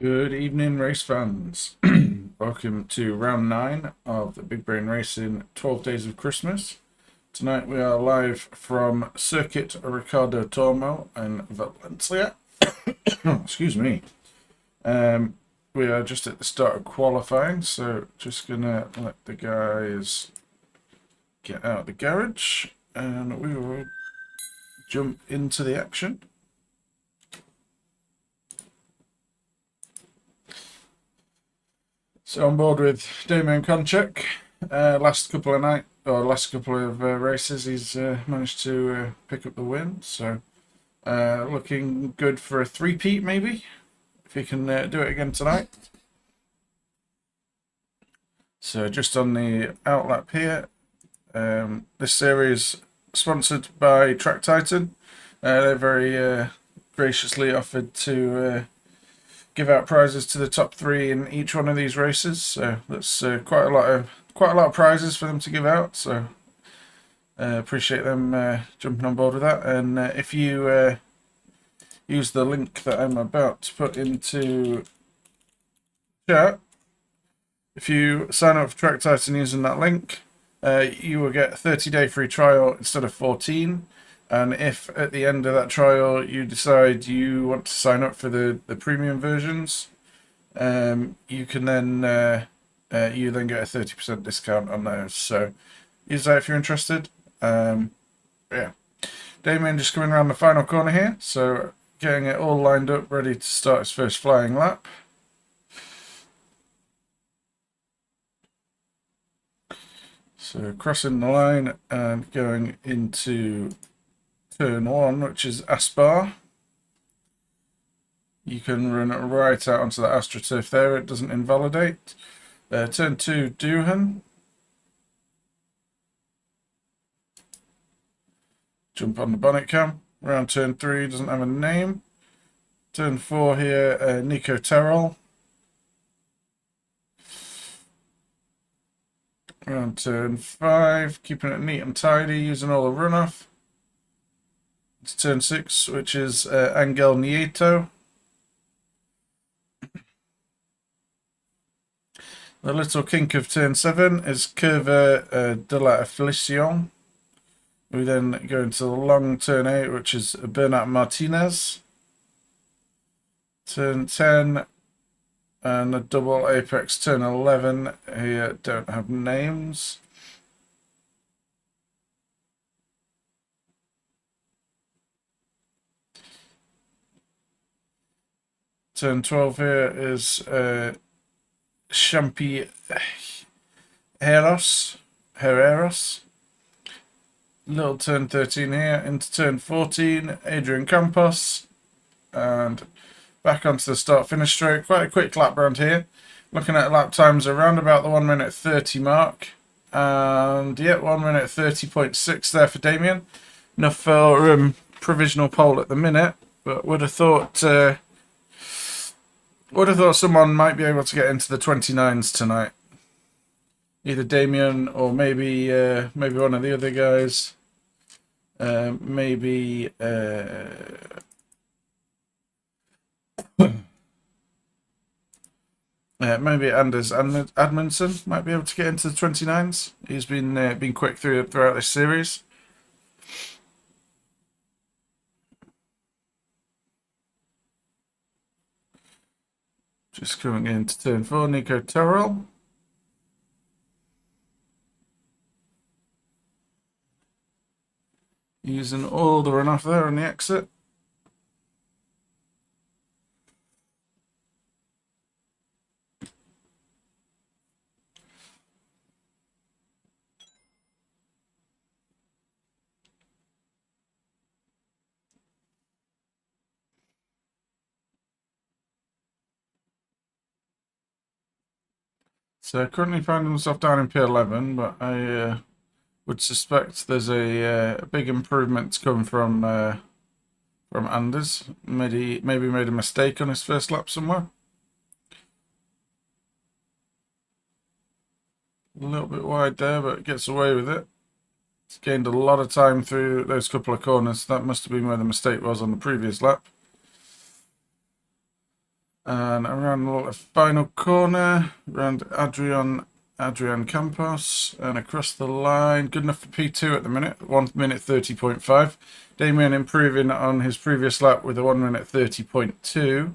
Good evening, race fans. Welcome to round 9 of the Big Brain Racing 12 Days of Christmas. Tonight we are live from Circuit Ricardo Tormo in Valencia. Excuse me. We are just at the start of qualifying, so just gonna let the guys get out of the garage and we will jump into the action. So on board with Damian Konchak. Last couple of races, he's managed to pick up the win. So looking good for a three-peat maybe, if he can do it again tonight. So just on the outlap here, this series sponsored by Track Titan. They're very graciously offered to give out prizes to the top 3 in each one of these races. So that's quite a lot of prizes for them to give out. So appreciate them jumping on board with that. And if you use the link that I'm about to put into chat, if you sign up for Track Titan using that link, you will get a 30-day free trial instead of 14. And if at the end of that trial you decide you want to sign up for the premium versions, you can then get a 30% discount on those. So use that if you're interested. Yeah, Damien just coming around the final corner here, so getting it all lined up, ready to start his first flying lap. So crossing the line and going into turn 1, which is Aspar. You can run it right out onto the AstroTurf there, it doesn't invalidate. Turn 2, Duhan. Jump on the bonnet cam. Around turn 3, doesn't have a name. Turn 4 here, Nico Terrell. Around turn 5, keeping it neat and tidy, using all the runoff. It's turn 6, which is Angel Nieto. The little kink of turn 7 is Curva de la Aflicción. We then go into the long turn 8, which is Bernat Martinez. Turn 10 and a double apex turn 11 here don't have names. Turn 12 here is Champi Herreros. Little turn 13 here into turn 14, Adrian Campos. And back onto the start-finish straight. Quite a quick lap round here. Looking at lap times around about the 1 minute 30 mark. And yeah, 1 minute 30.6 there for Damien. Enough for provisional pole at the minute. But would have thought someone might be able to get into the 29s tonight. Either Damien or maybe one of the other guys. Maybe Anders Admundsen might be able to get into the 29s. He's been quick throughout this series. Just coming into turn 4, Nico Terrell. Using all the runoff there on the exit. So I currently find himself down in P11, but I would suspect there's a big improvement to come from Anders. Maybe made a mistake on his first lap somewhere. A little bit wide there, but gets away with it. He's gained a lot of time through those couple of corners. That must have been where the mistake was on the previous lap. And around the final corner, around Adrian Campos, and across the line. Good enough for P2 at the minute, 1 minute 30.5. Damien improving on his previous lap with a 1 minute 30.2.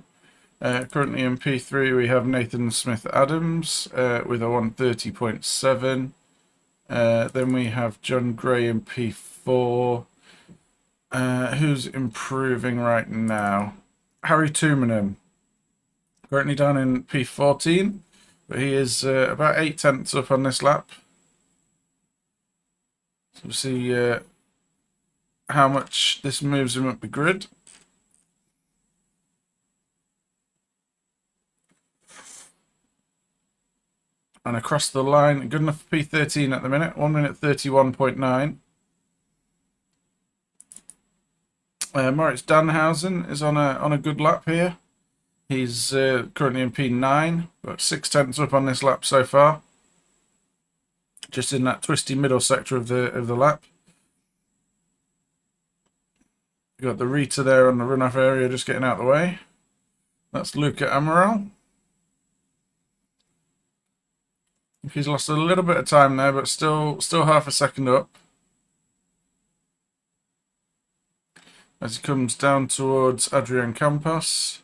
Currently in P3 we have Nathan Smith Adams with a 1:30.7. Then we have John Gray in P4. Who's improving right now? Harry Tumenham. Currently down in P14, but he is about 8 tenths up on this lap. So we'll see how much this moves him up the grid. And across the line, good enough for P13 at the minute, 1 minute 31.9. Moritz Danhausen is on a good lap here. He's currently in P9, but 6 tenths up on this lap so far. Just in that twisty middle sector of the lap. You've got the Rita there on the runoff area, just getting out of the way. That's Luca Amaral. He's lost a little bit of time there, but still half a second up. As he comes down towards Adrian Campos.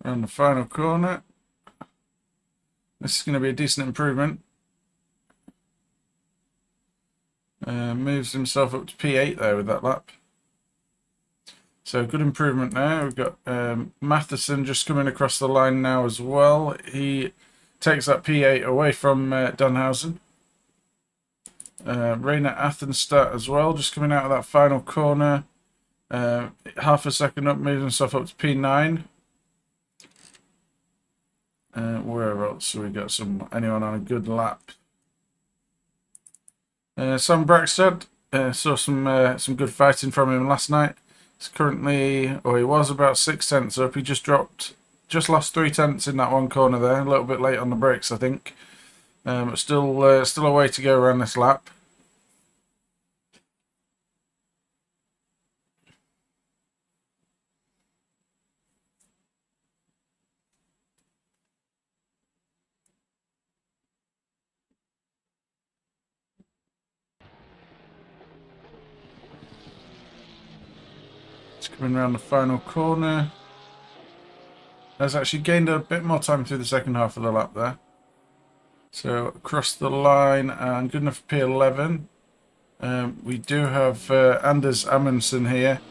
Around the final corner. This is going to be a decent improvement. Moves himself up to P8 there with that lap. So good improvement there. We've got Matheson just coming across the line now as well. He takes that P8 away from Dunhausen. Rainer Athenstadt as well, just coming out of that final corner. Half a second up, moves himself up to P9. Where else have we got anyone on a good lap? Sam Braxton, saw some good fighting from him last night. He's currently, or he was about 6 tenths up. He just lost 3 tenths in that one corner there. A little bit late on the brakes, I think. But still a way to go around this lap. Coming around the final corner. Has actually gained a bit more time through the second half of the lap there. So across the line and good enough for P11. We do have Anders Amundsen here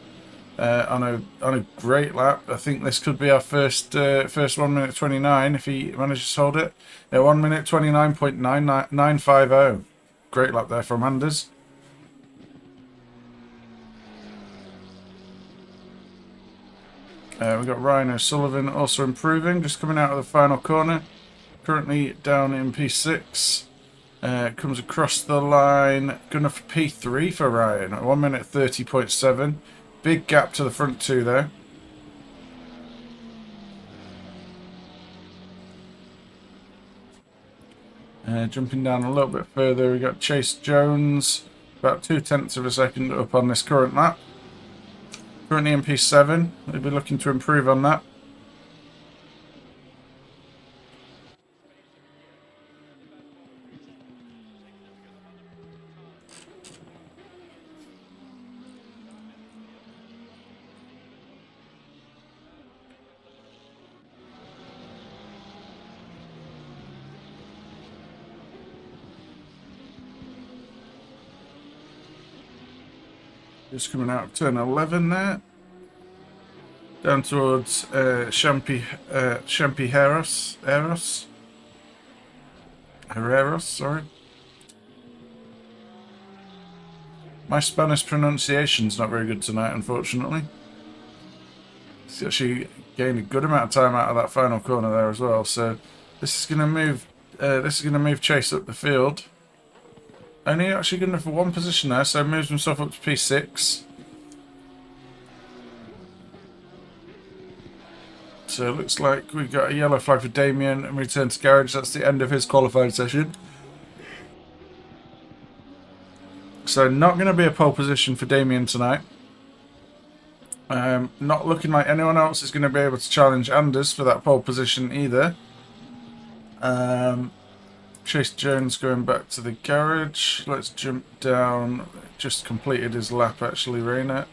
on a great lap. I think this could be our first 1 minute 29 if he manages to hold it. 1 minute 29.950. Great lap there from Anders. We've got Ryan O'Sullivan also improving, just coming out of the final corner. Currently down in P6. Comes across the line. Good enough for P3 for Ryan. 1 minute 30.7. Big gap to the front two there. Jumping down a little bit further, we've got Chase Jones. About 2 tenths of a second up on this current lap. Currently in P7. We'll be looking to improve on that. Just coming out of turn 11 there. Down towards Champi Herreros, sorry. My Spanish pronunciation's not very good tonight, unfortunately. He's actually gained a good amount of time out of that final corner there as well. So this is going to move. Chase up the field. Only actually good enough for one position there, so moves himself up to P6. So it looks like we've got a yellow flag for Damien and return to garage. That's the end of his qualifying session. So not going to be a pole position for Damien tonight. Not looking like anyone else is going to be able to challenge Anders for that pole position either. Chase Jones going back to the garage. Let's jump down. Just completed his lap actually, Rayner.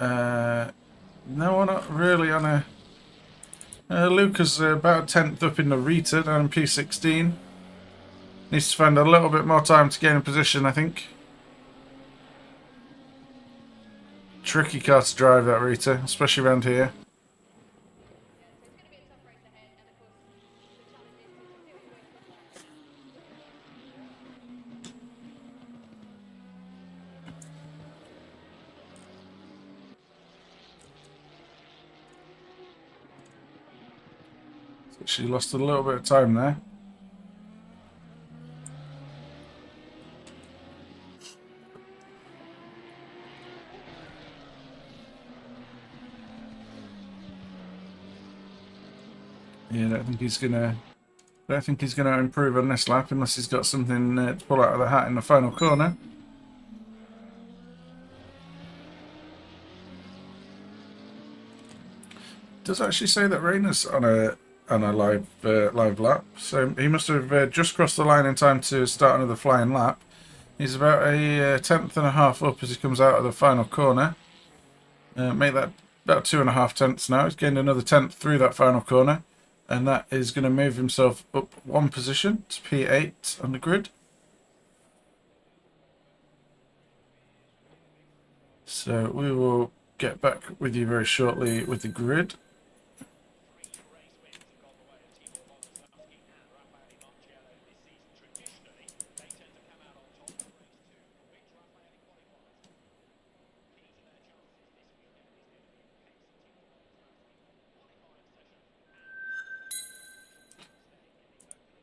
No one really on a... Lucas about 10th up in the Rita down in P16. Needs to find a little bit more time to gain a position, I think. Tricky car to drive, that Rita, especially around here. She lost a little bit of time there. Yeah, I don't think he's gonna improve on this lap unless he's got something to pull out of the hat in the final corner. It does actually say that Rayner's on a live lap, so he must have just crossed the line in time to start another flying lap. He's about a 10th and a half up as he comes out of the final corner. Make that about 2.5 tenths now. He's gained another 10th through that final corner, and that is going to move himself up one position to P8 on the grid. So we will get back with you very shortly with the grid.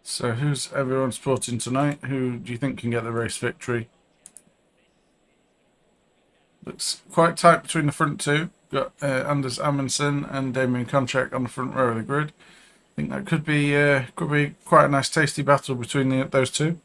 So who's everyone supporting tonight? Who do you think can get the race victory? Looks quite tight between the front two. Got Anders Amundsen and Damien Konchak on the front row of the grid. I think that could be quite a nice tasty battle between those two.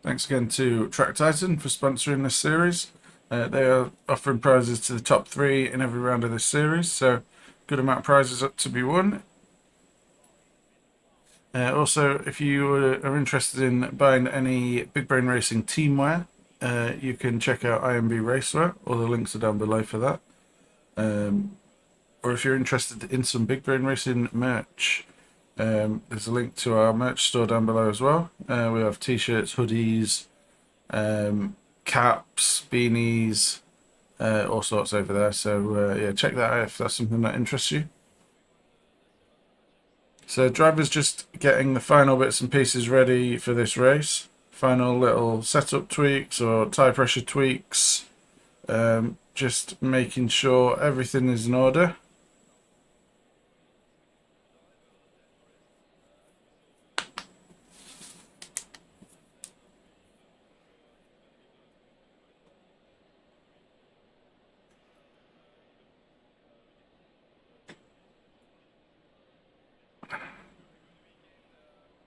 Thanks again to Track Titan for sponsoring this series. They are offering prizes to the top 3 in every round of this series, so good amount of prizes up to be won. Also, if you are interested in buying any Big Brain Racing teamwear, you can check out IMB Racewear. All the links are down below for that. Or if you're interested in some Big Brain Racing merch, there's a link to our merch store down below as well. We have t-shirts, hoodies, caps, beanies, all sorts over there. So yeah, check that out if that's something that interests you. So drivers just getting the final bits and pieces ready for this race. Final little setup tweaks or tyre pressure tweaks. Just making sure everything is in order.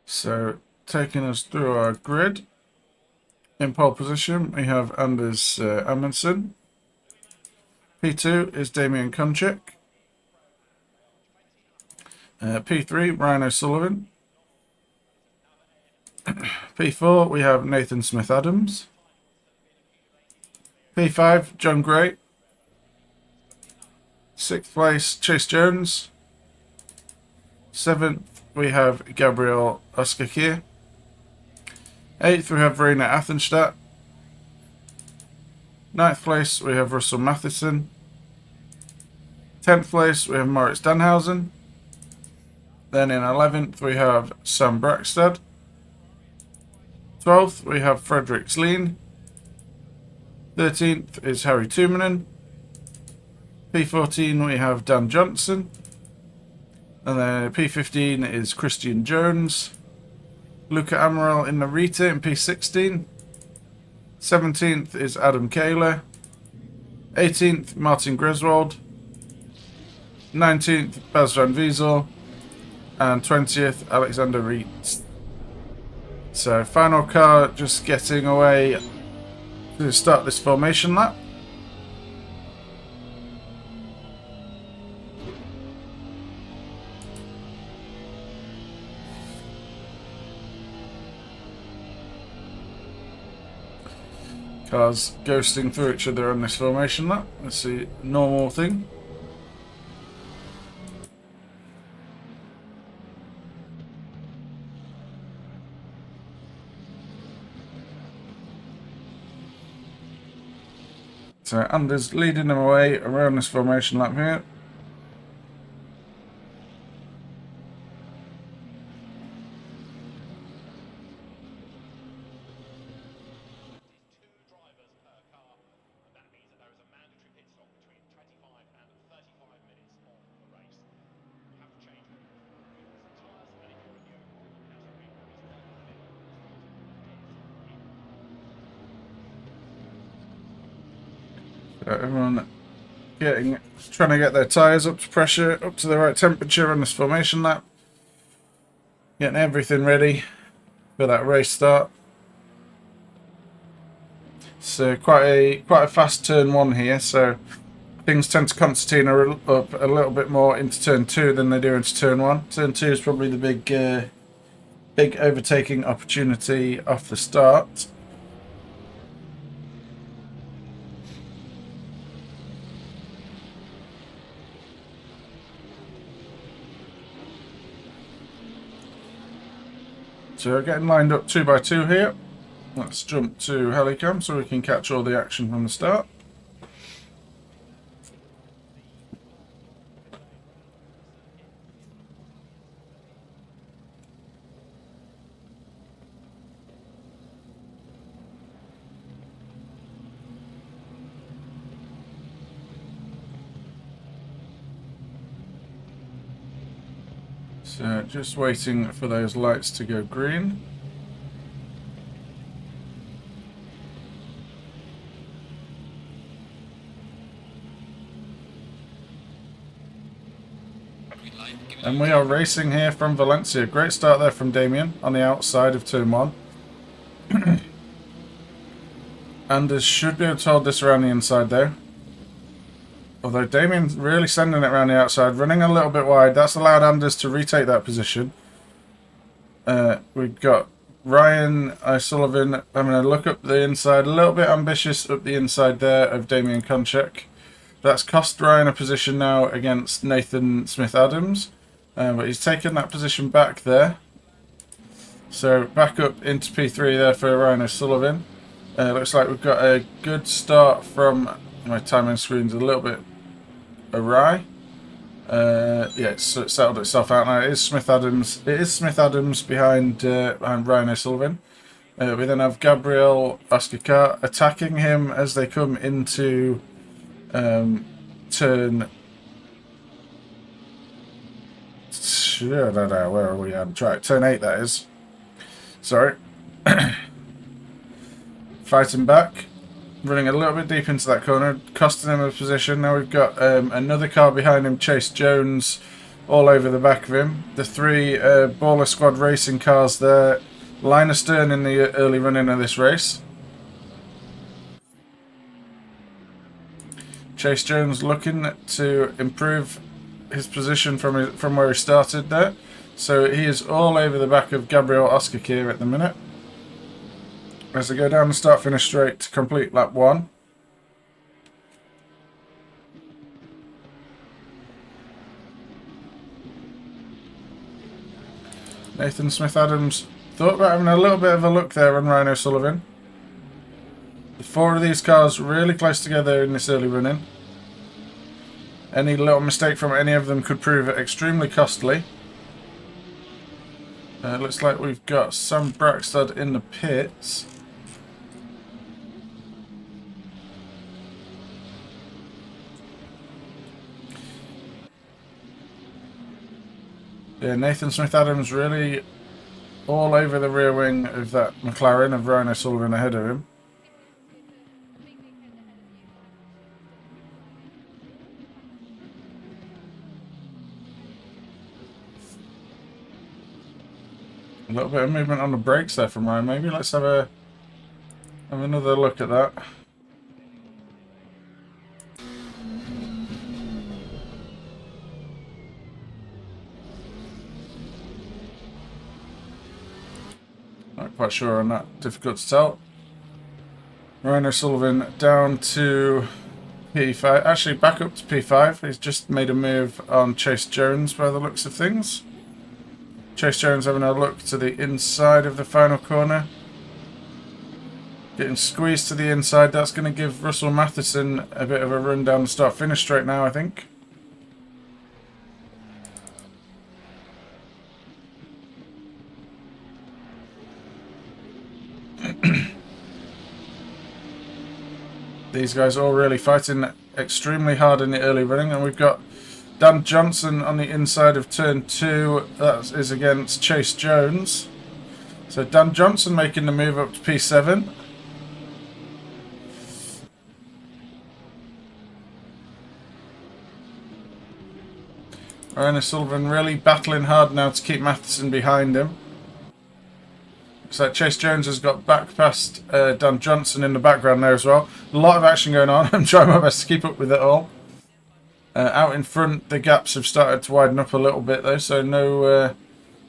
So, taking us through our grid, in pole position we have Anders Amundsen. P2 is Damien Konchak. P3, Ryan O'Sullivan. P4, we have Nathan Smith-Adams. P5, John Gray. 6th place, Chase Jones. 7th, we have Gabriel Oskakir. 8th, we have Rainer Athenstadt. 9th place, we have Russell Matheson. 10th place, we have Moritz Danhausen. Then in 11th, we have Sam Brackstad. 12th, we have Frederick Sleen. 13th is Harry Tuominen. P14, we have Dan Johnson. And then P15 is Christian Jones. Luca Amaral in Narita in P16. 17th is Adam Kayler. 18th, Martin Griswold. 19th, Bas van Wiesel. And 20th, Alexander Reitz. So final car just getting away to start this formation lap. Cars ghosting through each other on this formation lap. That's a normal thing. So Anders leading them away around this formation lap here. So everyone trying to get their tyres up to pressure, up to the right temperature on this formation lap. Getting everything ready for that race start. So quite a fast turn one here, so things tend to concertina up a little bit more into turn 2 than they do into turn 1. Turn 2 is probably the big overtaking opportunity off the start. So we're getting lined up 2 by 2 here. Let's jump to Helicam so we can catch all the action from the start. So just waiting for those lights to go green. And we are racing here from Valencia. Great start there from Damien on the outside of turn 1. Anders should be able to hold this around the inside though. Although Damien's really sending it around the outside, running a little bit wide. That's allowed Anders to retake that position. We've got Ryan O'Sullivan having a look up the inside, a little bit ambitious up the inside there of Damien Konchak. That's cost Ryan a position now against Nathan Smith-Adams, but he's taken that position back there. So back up into P3 there for Ryan O'Sullivan. Looks like we've got a good start from... My timing screen's a little bit awry. Yeah, it's settled itself out now. It is Smith-Adams. It is Smith-Adams behind Ryan O'Sullivan. We then have Gabriel Oscar attacking him as they come into turn... I don't know, where are we on track? Turn 8, that is. Sorry. Fighting back. Running a little bit deep into that corner, costing him a position. Now we've got another car behind him, Chase Jones, all over the back of him. The 3 Baller Squad racing cars there. Line astern in the early running of this race. Chase Jones looking to improve his position from where he started there. So he is all over the back of Gabriel Oscar here at the minute. As they go down the start-finish straight to complete lap 1. Nathan Smith-Adams thought about having a little bit of a look there on Ryan O'Sullivan. The 4 of these cars really close together in this early running. Any little mistake from any of them could prove extremely costly. Looks like we've got Sam Brackstad in the pits. Yeah, Nathan Smith-Adams really all over the rear wing of that McLaren of Ryan O'Sullivan ahead of him. A little bit of movement on the brakes there from Ryan. Maybe let's have another look at that. Not quite sure on that. Difficult to tell. Ryan O'Sullivan down to P5. Actually, back up to P5. He's just made a move on Chase Jones by the looks of things. Chase Jones having a look to the inside of the final corner. Getting squeezed to the inside. That's going to give Russell Matheson a bit of a run down the start-finish straight now, I think. These guys are all really fighting extremely hard in the early running, and we've got Dan Johnson on the inside of turn 2. That is against Chase Jones. So Dan Johnson making the move up to P7. Ryan O'Sullivan really battling hard now to keep Matheson behind him. Looks like Chase Jones has got back past Dan Johnson in the background there as well. A lot of action going on. I'm trying my best to keep up with it all. Out in front, the gaps have started to widen up a little bit though, so no,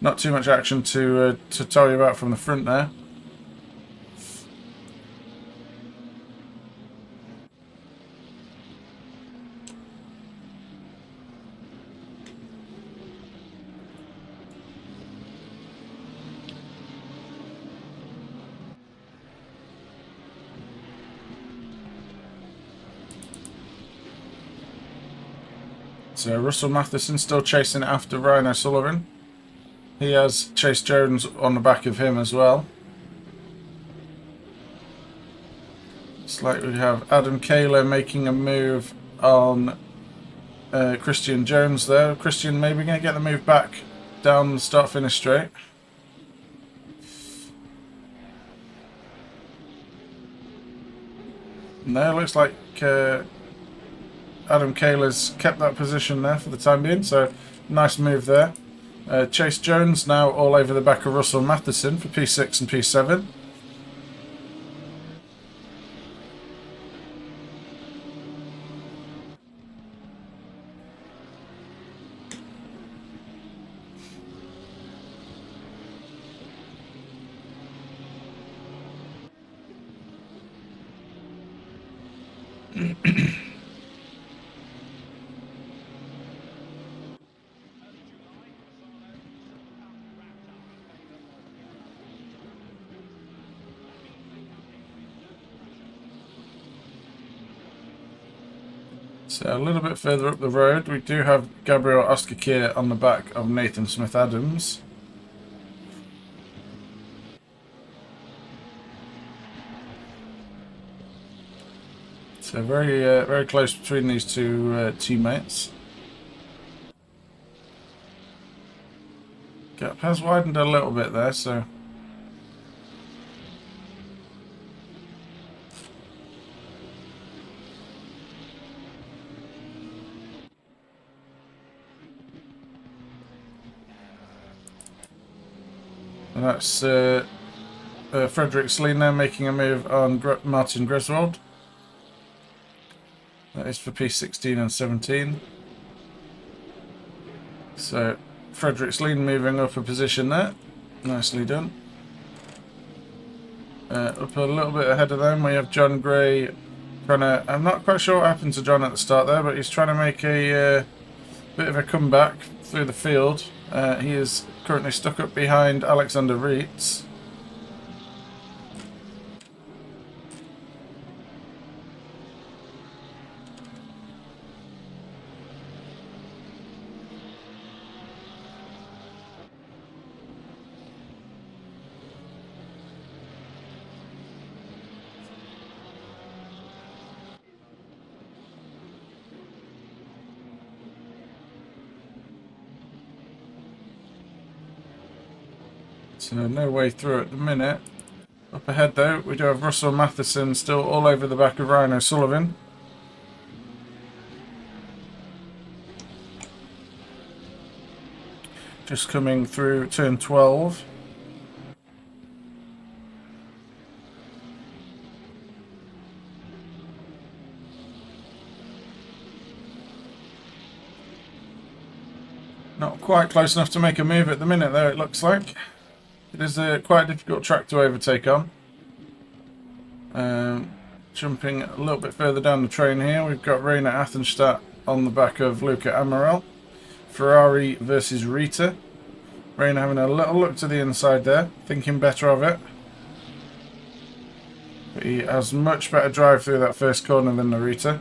not too much action to tell you about from the front there. So Russell Matheson still chasing after Ryan O'Sullivan. He has Chase Jones on the back of him as well. It's like we have Adam Kaler making a move on Christian Jones there. Christian maybe going to get the move back down the start-finish straight. No, looks like Adam Kaler's kept that position there for the time being, so nice move there. Chase Jones now all over the back of Russell Matheson for P6 and P7. So a little bit further up the road, we do have Gabriel Oskakir on the back of Nathan Smith-Adams. So very close between these two teammates. Gap has widened a little bit there, so... And that's Frederick Sleen there making a move on Martin Griswold. That is for P16 and 17. So Frederick Sleen moving up a position there. Nicely done. Up a little bit ahead of them we have John Gray trying to... I'm not quite sure what happened to John at the start there, but he's trying to make a bit of a comeback through the field. He is currently stuck up behind Alexander Reitz. So no way through at the minute. Up ahead though, we do have Russell Matheson still all over the back of Ryan O'Sullivan. Just coming through turn 12. Not quite close enough to make a move at the minute, though, it looks like. It is quite a difficult track to overtake on. Jumping a little bit further down the train here, we've got Rainer Athenstadt on the back of Luca Amaral. Ferrari versus Rita. Rainer having a little look to the inside there, thinking better of it. But he has much better drive through that first corner than the Rita.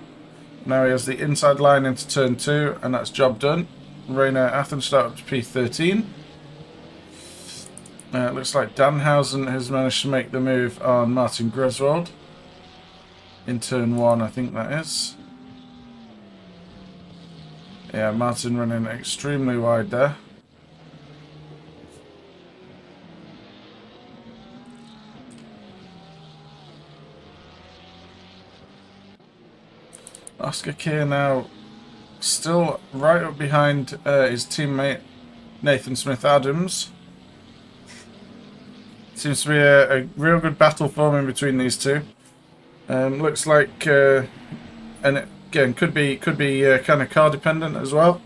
Now he has the inside line into turn 2, and that's job done. Rainer Athenstadt up to P13. It looks like Danhausen has managed to make the move on Martin Greswold. In turn 1, I think that is. Yeah, Martin running extremely wide there. Oscar Keir now still right up behind his teammate Nathan Smith-Adams. Seems to be a real good battle forming between these two. Looks like, and again, could be kind of car dependent as well.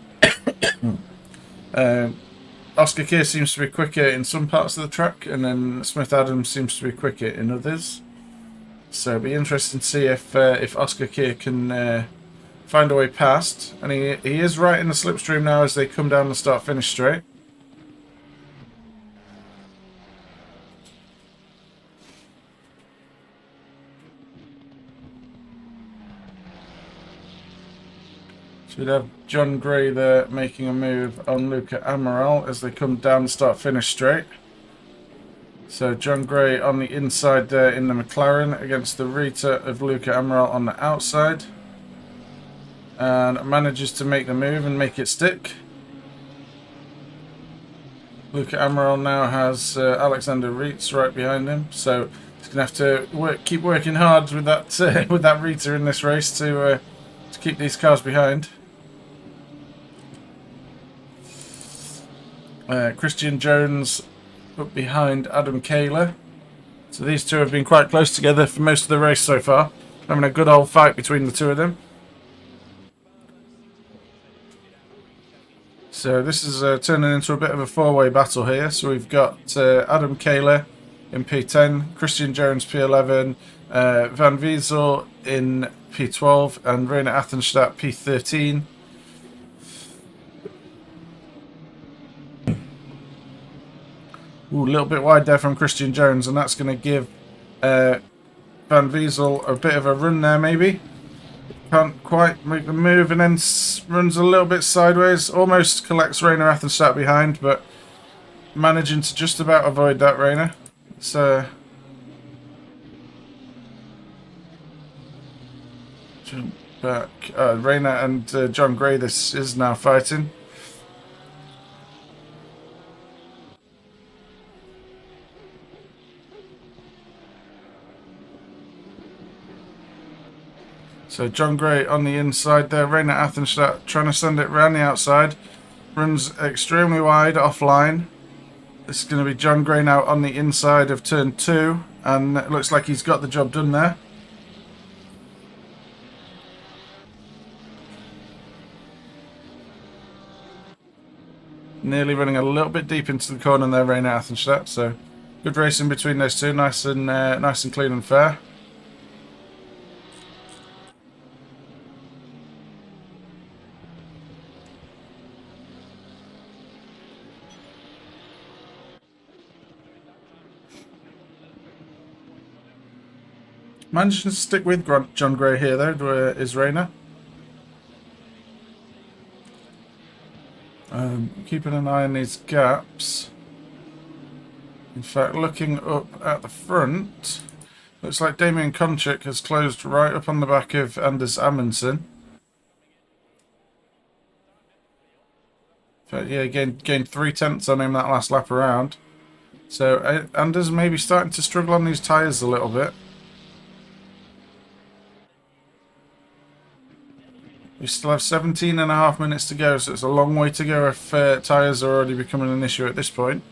Oscar Keir seems to be quicker in some parts of the track, and then Smith-Adams seems to be quicker in others. So it'll be interesting to see if Oscar Keir can find a way past. And he is right in the slipstream now as they come down the start-finish straight. So we'd have John Gray there making a move on Luca Amaral as they come down the start-finish straight. So John Gray on the inside there in the McLaren against the Rita of Luca Amaral on the outside. And manages to make the move and make it stick. Luca Amaral now has Alexander Reitz right behind him. So he's going to have to keep working hard with that with that Rita in this race to keep these cars behind. Christian Jones up behind Adam Kaler. So these two have been quite close together for most of the race so far. Having a good old fight between the two of them. So this is turning into a bit of a four-way battle here. So we've got Adam Kaler in P10, Christian Jones P11, Van Wiesel in P12, and Rainer Athenstadt P13. Ooh, a little bit wide there from Christian Jones, and that's going to give Van Wiesel a bit of a run there, maybe. Can't quite make the move, and then runs a little bit sideways. Almost collects Rainer Athenstadt behind, but managing to just about avoid that, Rainer. So jump back. Rainer and John Gray, this is now fighting. So John Gray on the inside there, Rainer Athenstadt trying to send it round the outside. Runs extremely wide, offline. This is going to be John Gray now on the inside of turn 2, and it looks like he's got the job done there. Nearly running a little bit deep into the corner there, Rainer Athenstadt. So good racing between those two, nice and clean and fair. Managed to stick with John Gray here, though, is Rainer. Keeping an eye on these gaps. In fact, looking up at the front, looks like Damien Konchak has closed right up on the back of Anders Amundsen. In fact, yeah, gained 0.3 on him that last lap around. So Anders may be starting to struggle on these tyres a little bit. We still have 17.5 minutes to go, so it's a long way to go if tyres are already becoming an issue at this point.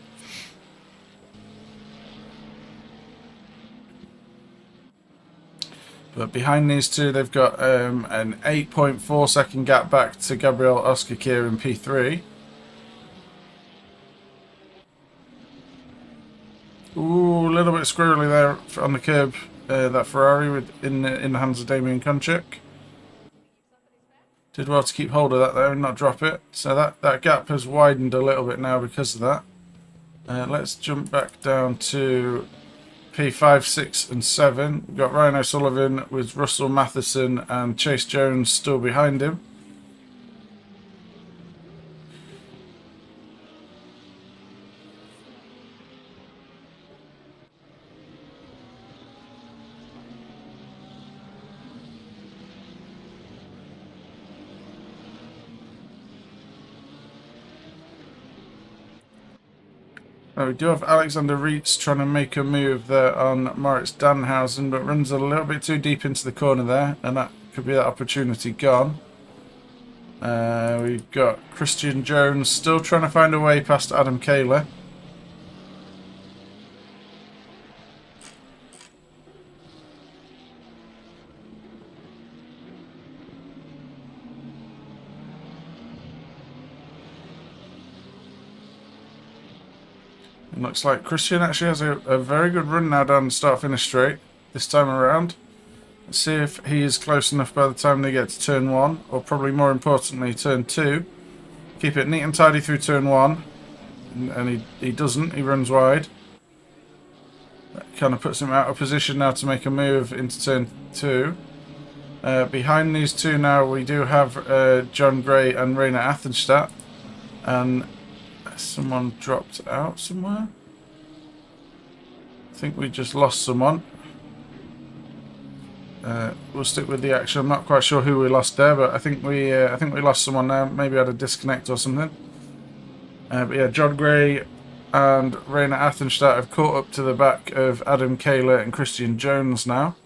But behind these two, they've got an 8.4 second gap back to Gabriel Oscar Keir in P3. little bit squirrely there on the curb, that Ferrari in the hands of Damien Konchak. Did well to keep hold of that there and not drop it. So that gap has widened a little bit now because of that. Let's jump back down to P5, 6 and 7. We've got Ryan O'Sullivan with Russell Matheson and Chase Jones still behind him. We do have Alexander Reitz trying to make a move there on Moritz Danhausen, but runs a little bit too deep into the corner there, and that could be that opportunity gone. We've got Christian Jones still trying to find a way past Adam Kaler. It looks like Christian actually has a very good run now down the start-finish straight this time around. Let's see if he is close enough by the time they get to turn 1, or probably more importantly turn 2. Keep it neat and tidy through turn 1, and he doesn't, he runs wide. That kind of puts him out of position now to make a move into turn 2. Behind these two now we do have John Gray and Rainer Athenstadt, and someone dropped out somewhere. I think we just lost someone. We'll stick with the action. I'm not quite sure who we lost there, but I think we lost someone there. Maybe had a disconnect or something. But yeah, John Gray and Rainer Athenstadt have caught up to the back of Adam Kaler and Christian Jones now.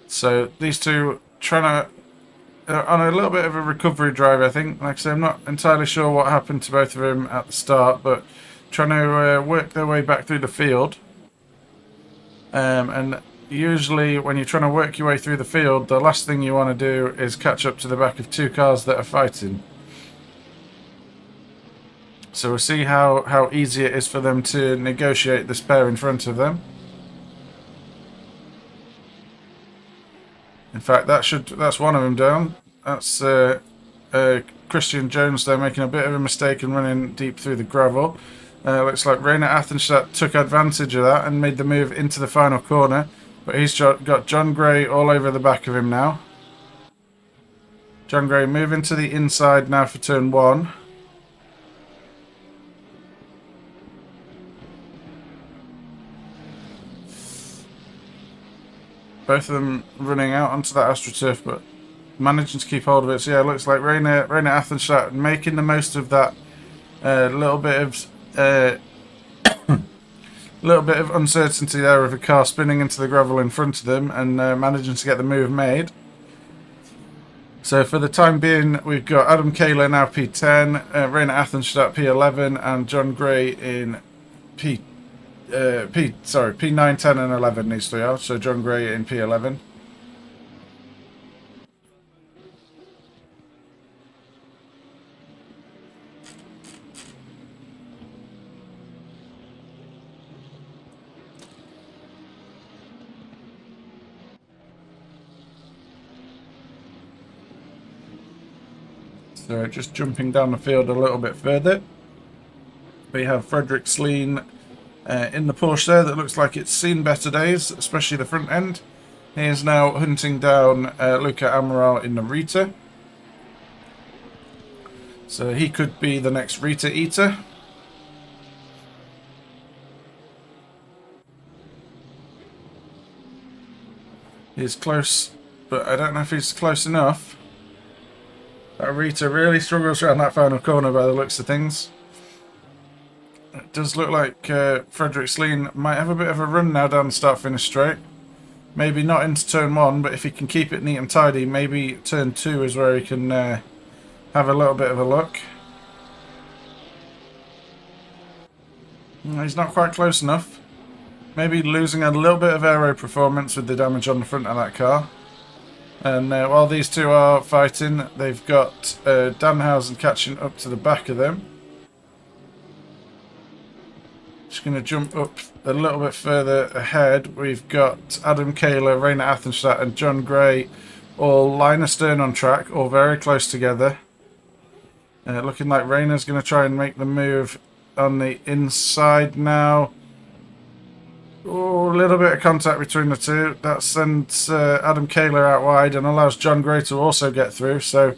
So these two trying to on a little bit of a recovery drive, I think. Like I say, I'm not entirely sure what happened to both of them at the start, but trying to work their way back through the field. And usually when you're trying to work your way through the field, the last thing you want to do is catch up to the back of two cars that are fighting. So we'll see how easy it is for them to negotiate this pair in front of them. In fact, that's one of them down. That's Christian Jones there making a bit of a mistake and running deep through the gravel. Looks like Rainer Athenstadt took advantage of that and made the move into the final corner. But he's got John Gray all over the back of him now. John Gray moving to the inside now for turn 1. Both of them running out onto that AstroTurf, but managing to keep hold of it. So yeah, it looks like Rainer Athenstadt making the most of that little bit of uncertainty there of a car spinning into the gravel in front of them and managing to get the move made. So for the time being, we've got Adam Kaler now P10, Rainer Athenstadt P11, and John Gray in P9, 10 and 11 these three are. So John Gray in P11. So just jumping down the field a little bit further, we have Frederick Sleen in the Porsche there that looks like it's seen better days, especially the front end. He is now hunting down Luca Amaral in the Rita. So he could be the next Rita eater. He's close, but I don't know if he's close enough. That Rita really struggles around that final corner by the looks of things. It does look like Frederick Sleen might have a bit of a run now down the start-finish straight. Maybe not into turn 1, but if he can keep it neat and tidy, maybe turn 2 is where he can have a little bit of a look. He's not quite close enough. Maybe losing a little bit of aero performance with the damage on the front of that car. And while these two are fighting, they've got Danhausen catching up to the back of them. Just going to jump up a little bit further ahead. We've got Adam Kayler, Rainer Athenstadt and John Gray all line astern on track, all very close together. Looking like Rainer's going to try and make the move on the inside now. Oh, a little bit of contact between the two. That sends Adam Kayler out wide and allows John Gray to also get through. So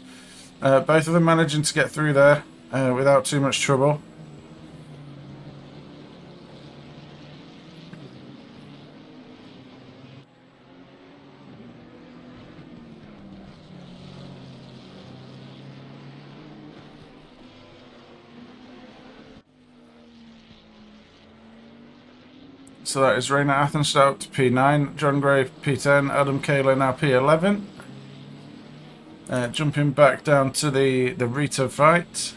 both of them managing to get through there without too much trouble. So that is Rainer Athenstadt to P9, John Gray P10, Adam Kayler now P11. Jumping back down to the Rita fight.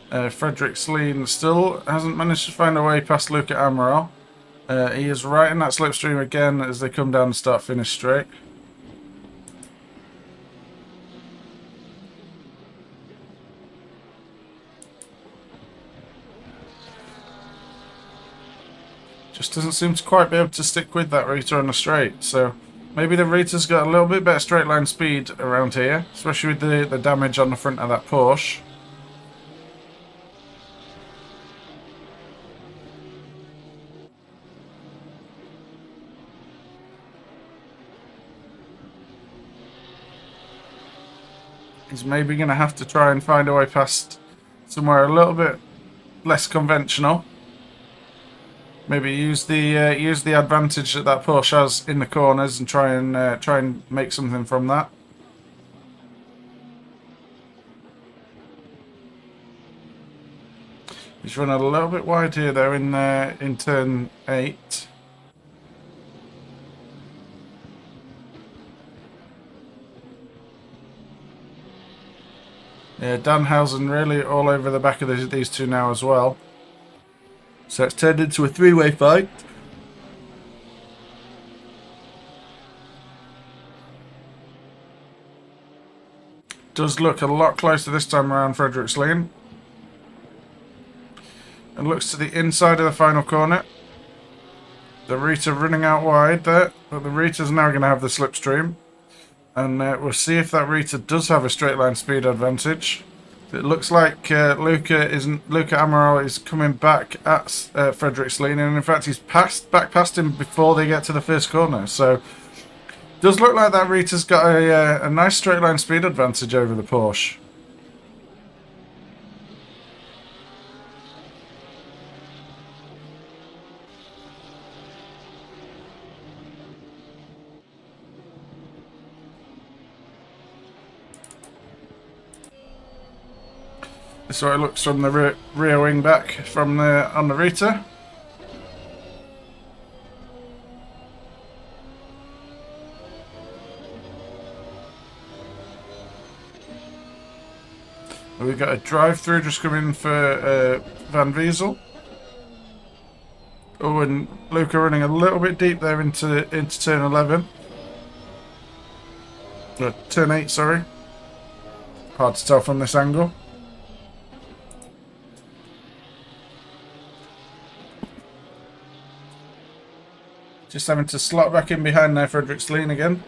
Frederick Sleen still hasn't managed to find a way past Luca Amaral. He is right in that slipstream again as they come down and start finish straight. Just doesn't seem to quite be able to stick with that Rita on the straight, so maybe the Rita's got a little bit better straight line speed around here, especially with the damage on the front of that Porsche. He's maybe going to have to try and find a way past somewhere a little bit less conventional. Maybe use the advantage that Porsche has in the corners and try and make something from that. He's running a little bit wide here though in turn 8. Yeah, Danhausen really all over the back of these two now as well. So it's turned into a three-way fight. Does look a lot closer this time around, Frederick Sleen. And looks to the inside of the final corner. The Rita running out wide there, but the Rita's now going to have the slipstream. And we'll see if that Rita does have a straight line speed advantage. It looks like Luca Amaral is coming back at Frederick Sleen, and in fact he's back past him before they get to the first corner. So does look like that Rita's got a nice straight line speed advantage over the Porsche. This is what it looks from the rear wing back from on the Rita. We've got a drive-through just coming for Van Wiesel. Oh, and Luca running a little bit deep there into turn 11. Turn 8, sorry. Hard to tell from this angle. Just having to slot back in behind there, Frederick Sleen again.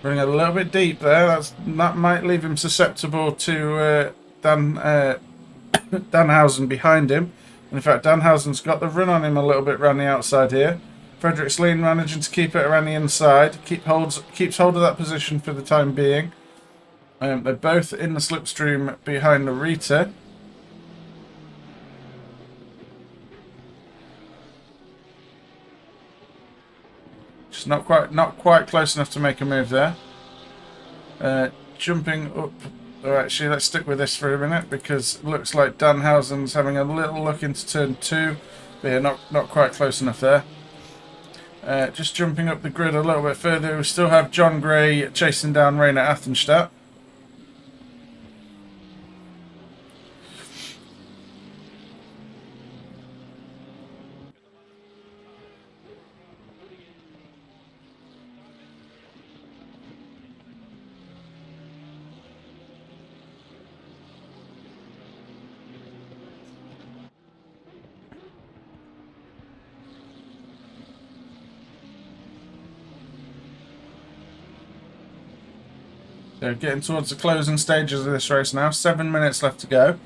Running a little bit deep there. That might leave him susceptible to Danhausen behind him. And in fact, Danhausen's got the run on him a little bit around the outside here. Frederick Sleen managing to keep it around the inside. Keeps hold of that position for the time being. They're both in the slipstream behind the Rita. Just not quite close enough to make a move there. Jumping up. Or actually, let's stick with this for a minute because it looks like Danhausen's having a little look into turn 2. But yeah, not quite close enough there. Just jumping up the grid a little bit further, we still have John Gray chasing down Rainer Athenstadt. They're getting towards the closing stages of this race now. 7 minutes left to go.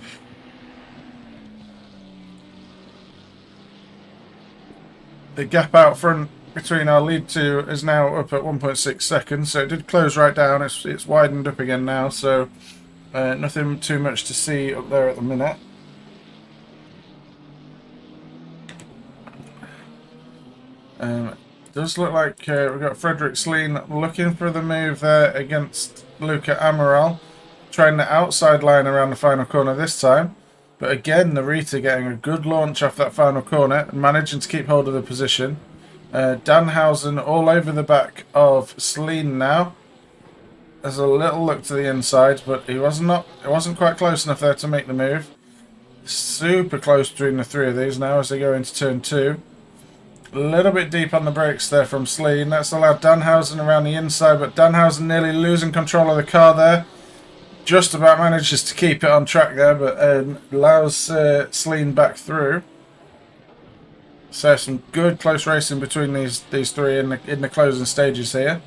The gap out front between our lead two is now up at 1.6 seconds, so it did close right down. It's widened up again now, so nothing too much to see up there at the minute. Does look like we've got Frederick Sleen looking for the move there against Luca Amaral, trying the outside line around the final corner this time. But again, the Rita getting a good launch off that final corner and managing to keep hold of the position. Danhausen all over the back of Sleen now. There's a little look to the inside, but it wasn't quite close enough there to make the move. Super close between the three of these now as they go into turn 2. A little bit deep on the brakes there from Sleen. That's allowed Danhausen around the inside, but Danhausen nearly losing control of the car there. Just about manages to keep it on track there, but allows Sleen back through. So some good close racing between these three in the closing stages here.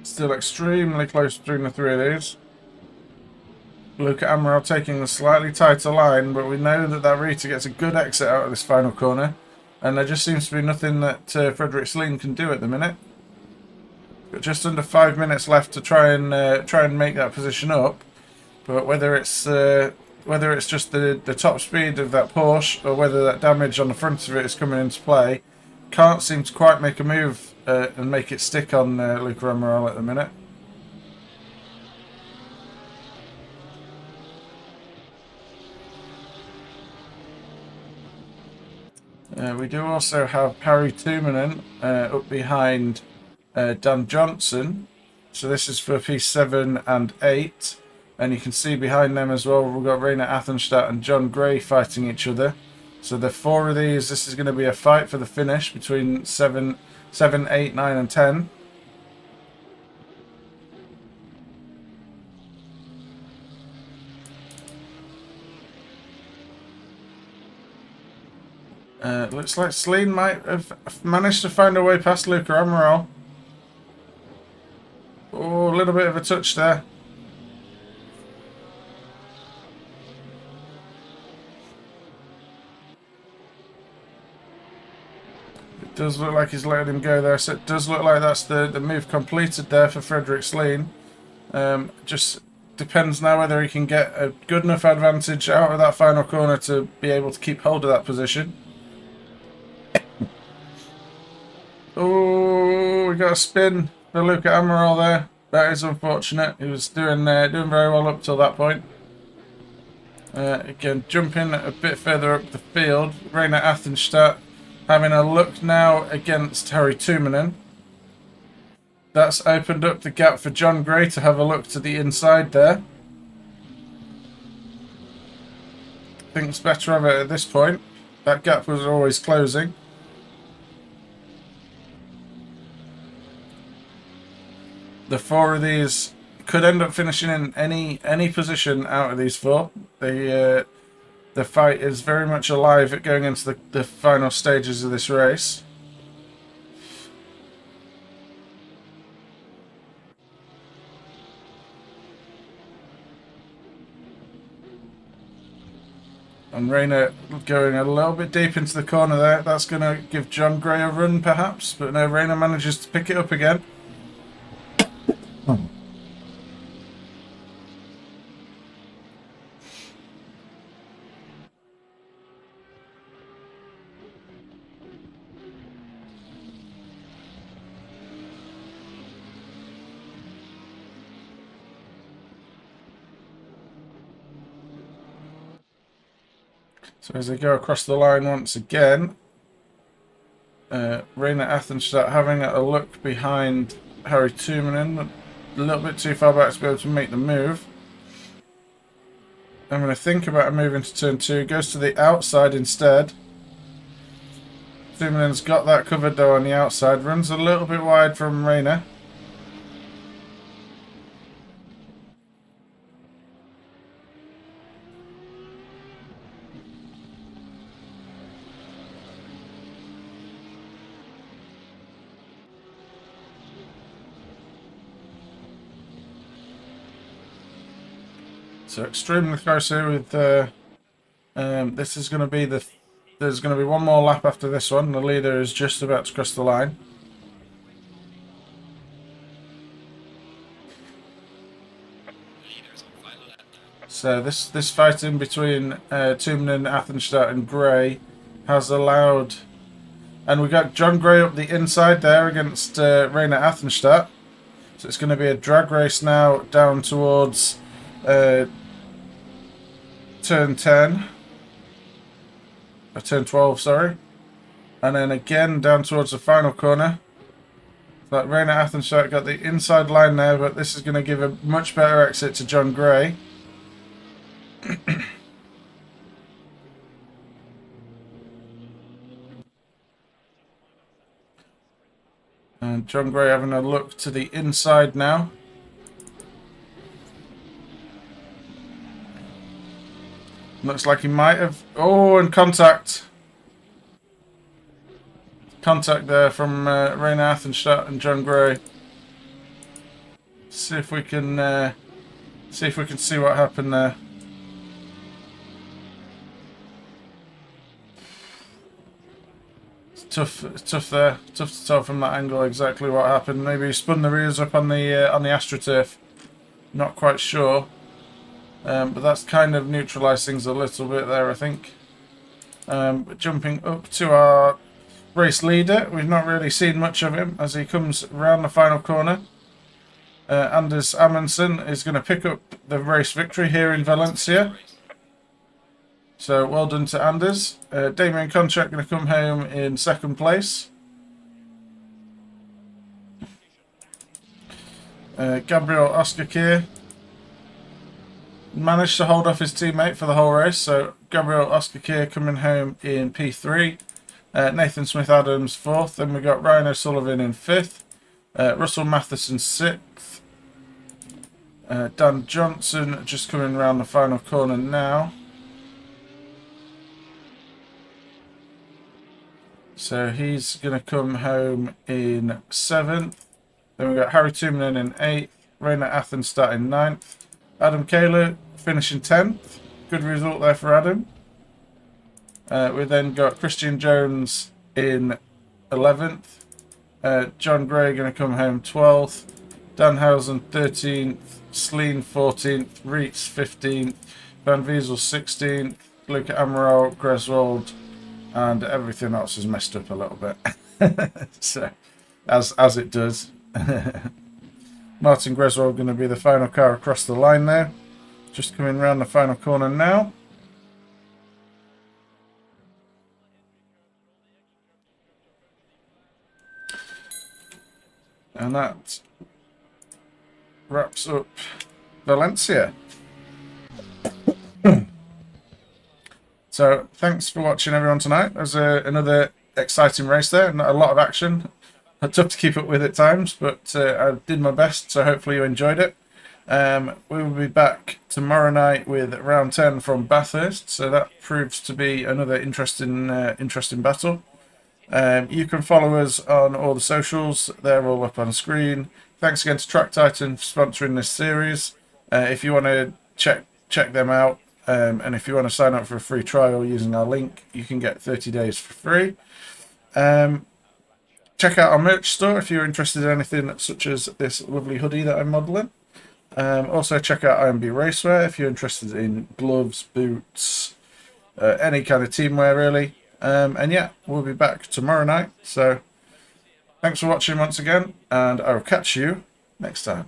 Still extremely close between the three of these. Luca Amaral taking the slightly tighter line, but we know that Rita gets a good exit out of this final corner, and there just seems to be nothing that Frederick Sleen can do at the minute. Got just under 5 minutes left to try and make that position up, but whether it's just the top speed of that Porsche or whether that damage on the front of it is coming into play, can't seem to quite make a move and make it stick on Luca Amaral at the minute. We do also have Harry Tuominen up behind Dan Johnson. So this is for P7 and 8. And you can see behind them as well, we've got Rainer Athenstadt and John Gray fighting each other. So the four of these, this is going to be a fight for the finish between 7, 8, 9 and 10. Looks like Sleen might have managed to find a way past Luca Amaral. Oh, a little bit of a touch there. It does look like he's letting him go there, so it does look like that's the move completed there for Frederick Sleen. Just depends now whether he can get a good enough advantage out of that final corner to be able to keep hold of that position. Oh, we got a spin for Luca Amaral there. That is unfortunate. He was doing very well up till that point. Again, jumping a bit further up the field. Rainer Athenstadt having a look now against Harry Tuominen. That's opened up the gap for John Gray to have a look to the inside there. Thinks better of it at this point. That gap was always closing. The four of these could end up finishing in any position out of these four. The fight is very much alive at going into the final stages of this race. And Rainer going a little bit deep into the corner there. That's going to give John Gray a run perhaps, but no, Rainer manages to pick it up again. So as they go across the line once again, Rainer Athenstadt having a look behind Harry Tuominen, a little bit too far back to be able to make the move. I'm going to think about moving to turn 2, goes to the outside instead. Tuominen's got that covered though on the outside, runs a little bit wide from Rainer. So extremely close here with this is going to be there's going to be one more lap after this one. The leader is just about to cross the line. So this fighting between Tuominen, Athenstadt and Gray has allowed, and we got John Gray up the inside there against Rainer Athenstadt. So it's going to be a drag race now down towards turn 10. Turn 12, sorry. And then again down towards the final corner. Like Rainer Athenstadt got the inside line there, but this is going to give a much better exit to John Gray. And John Gray having a look to the inside now. Looks like he might have... Oh, and contact. Contact there from Rainer Athenstadt and John Gray. See if we can see what happened there. It's tough there. Tough to tell from that angle exactly what happened. Maybe he spun the rears up on the AstroTurf. Not quite sure. But that's kind of neutralised things a little bit there, I think. But jumping up to our race leader, we've not really seen much of him as he comes around the final corner. Anders Amundsen is going to pick up the race victory here in Valencia. So well done to Anders. Damien Konchak going to come home in second place. Gabriel Oskakir managed to hold off his teammate for the whole race, so Gabriel Oskakir coming home in P3, Nathan Smith-Adams 4th, then we got Ryan O'Sullivan in 5th, Russell Matheson 6th, Dan Johnson just coming around the final corner now. So he's going to come home in 7th, then we got Harry Tuominen in 8th, Rainer Athenstadt in 9th, Adam Kaler finishing 10th. Good result there for Adam. We then got Christian Jones in 11th. John Gray going to come home 12th. Danhausen 13th. Sleen 14th. Reitz 15th. Van Wiesel 16th. Luca Amaral, Greswold, and everything else is messed up a little bit. So, as it does. Martin Greswold going to be the final car across the line there. Just coming around the final corner now. And that wraps up Valencia. So thanks for watching everyone tonight. There's another exciting race there, and a lot of action. Tough to keep up with at times, but I did my best, so hopefully you enjoyed it. We will be back tomorrow night with round 10 from Bathurst, so that proves to be another interesting battle. You can follow us on all the socials, they're all up on screen. Thanks again to Track Titan for sponsoring this series. If you want to check them out, and if you want to sign up for a free trial using our link, you can get 30 days for free. Check out our merch store if you're interested in anything such as this lovely hoodie that I'm modelling. Also check out IMB Racewear if you're interested in gloves, boots, any kind of teamwear really. And yeah, we'll be back tomorrow night. So thanks for watching once again, and I will catch you next time.